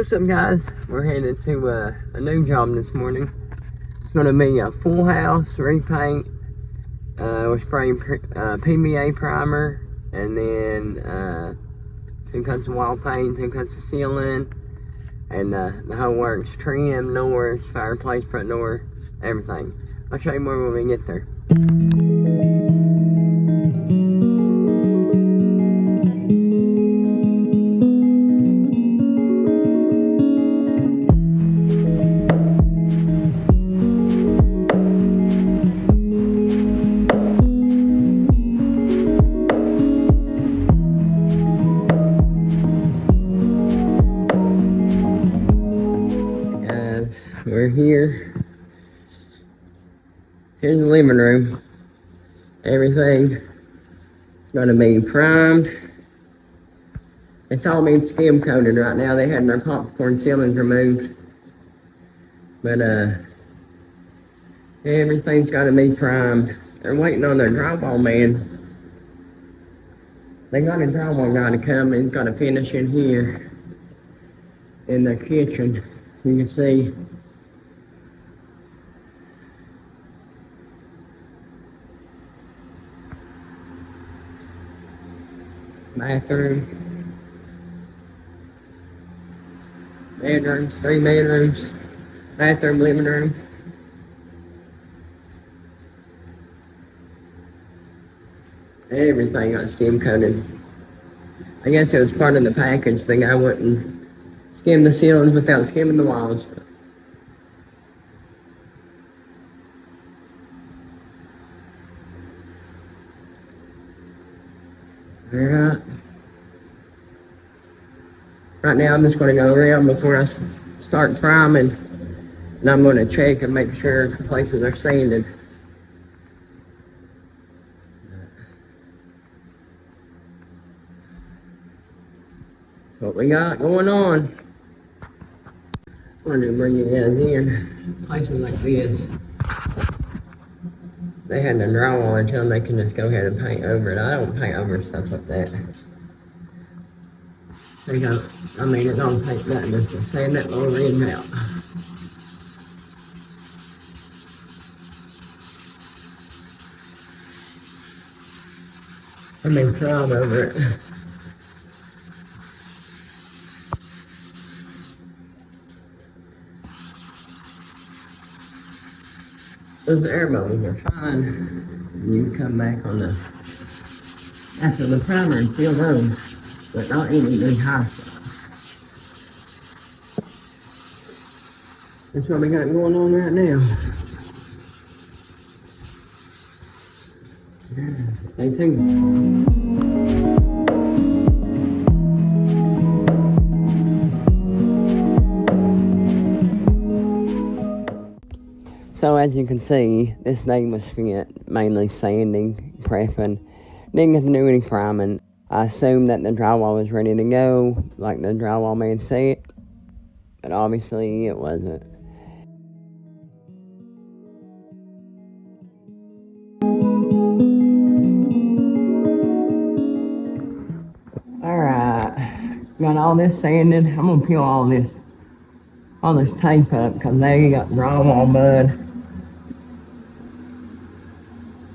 What's up, guys? We're headed to a new job this morning. It's going to be a full house repaint. We're spraying PVA primer, and then 2 coats of wall paint, 2 coats of sealing, and the whole works. Trim, doors, fireplace, front door, everything. I'll show you more when we get there. We're here. Here's the living room. Everything gonna be primed. It's all being skim coated right now. They had their popcorn ceilings removed, but everything's gotta be primed. They're waiting on their drywall man. They got a drywall guy to come and he's gonna finish in here in the kitchen. You can see. Bathroom, bedrooms, 3 bedrooms, bathroom, living room. Everything got skim coated. I guess it was part of the package. The guy wouldn't skim the ceilings without skimming the walls. Alright. Right now I'm just going to go around before I start priming, and I'm going to check and make sure the places are sanded. That's what we got going on. I wanted to bring you guys in. Places like this, they had the drywall until they can just go ahead and paint over it. I don't paint over stuff like that. They don't, I mean, it don't take nothing just to sand that little ridge out. I mean, prime over it. Those air bubbles are fine. You can come back on the after the primer and fill those, but not any big high stuff. That's what we got going on right now. Stay tuned. So as you can see, this day was spent mainly sanding, prepping, didn't get to do any priming. I assumed that the drywall was ready to go, like the drywall man said, but obviously it wasn't. Alright, got all this sanded. I'm gonna peel all this tape up because they got drywall mud.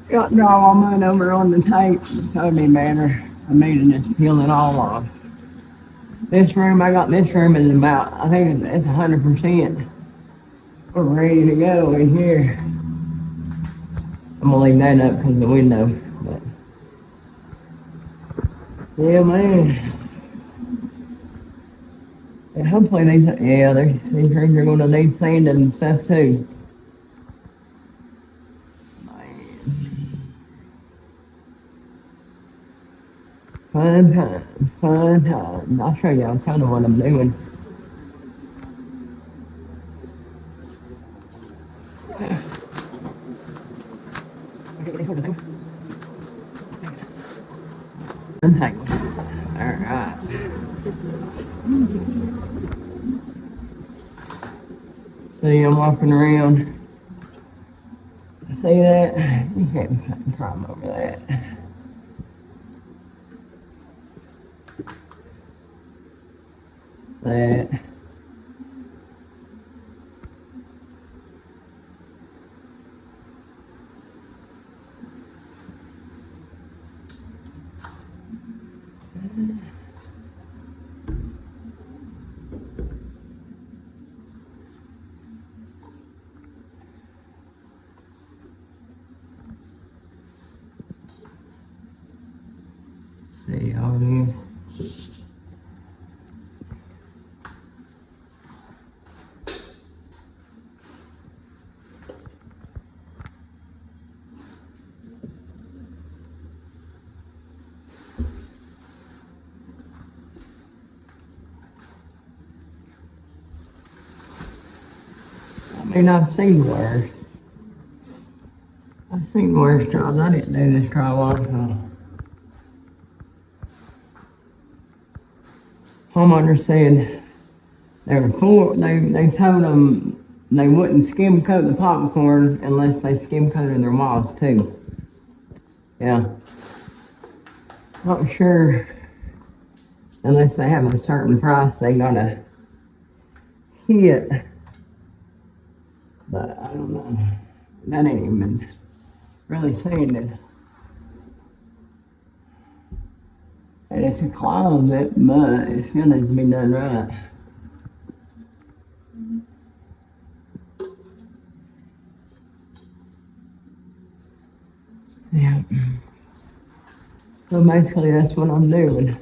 Got drywall mud over on the tape, so it'd be better for me to just peel it all off. This room, I got this room is about, I think it's 100%. We're ready to go in here. I'm gonna leave that up because of the window. But yeah, man. And hopefully these rooms are gonna need sanding and stuff too. Fun time. I'll show y'all kind of what I'm doing. Untangled. Alright. See, I'm walking around. See that? You can't prime over that. That. See all these. I mean, I've seen worse. I've seen worse jobs. I didn't do this drywall, so. Homeowner said they told them they wouldn't skim coat the popcorn unless they skim coated their walls too. Yeah. Not sure unless they have a certain price they gotta hit. But I don't know. That ain't even really saying it. And it's a closet, but it still needs to be done right. Yeah. So basically that's what I'm doing.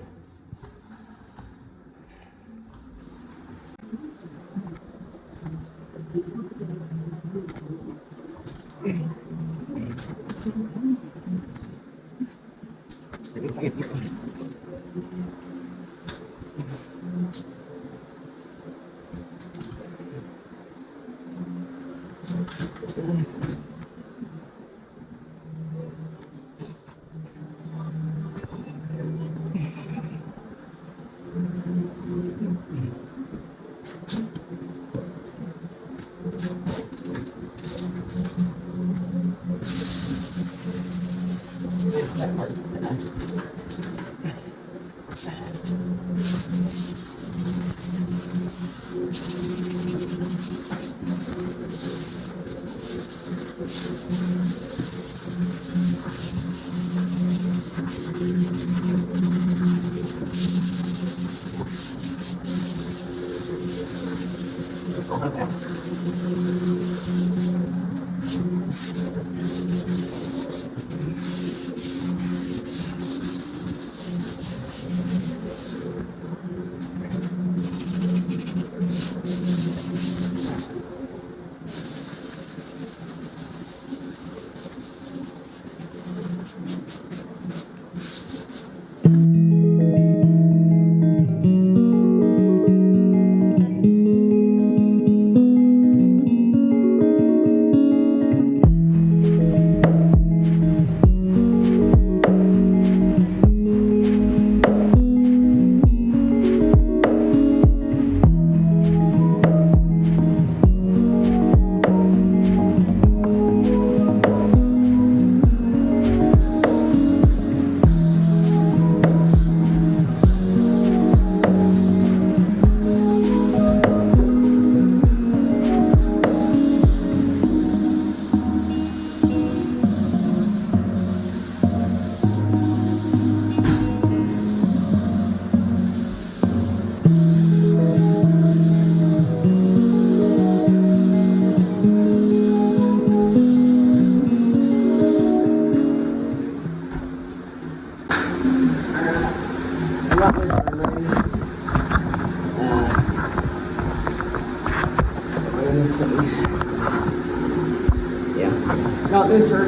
Got this room,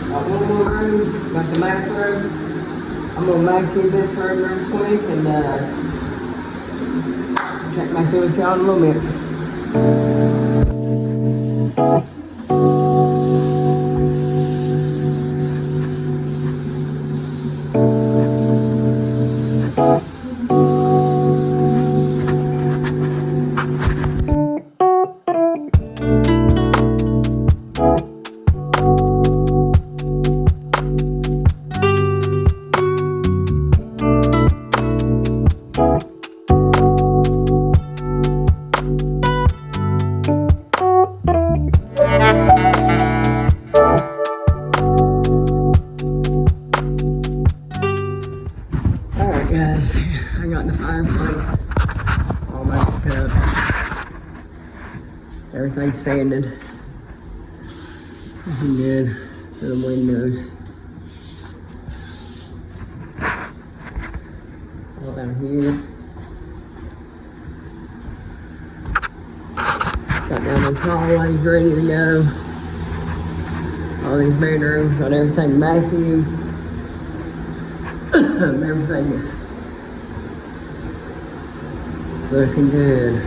got one more room, got the bathroom. I'm gonna vacuum this room real quick and check back in with y'all in a little bit. Alright guys, I got the fireplace all matched up. Everything's sanded. Looking good. To the windows. here. Got down these hallways ready to go. All these bedrooms, got everything vacuumed. Everything is looking good.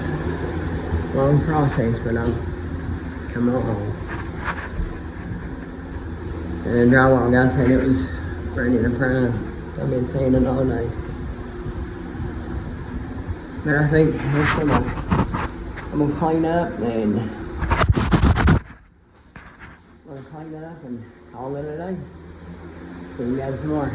Long process, but it's coming along. And the drywall guy said it was ready to prime. I've been saying it all day. But I think I'm gonna clean up and call it a day. See you guys tomorrow.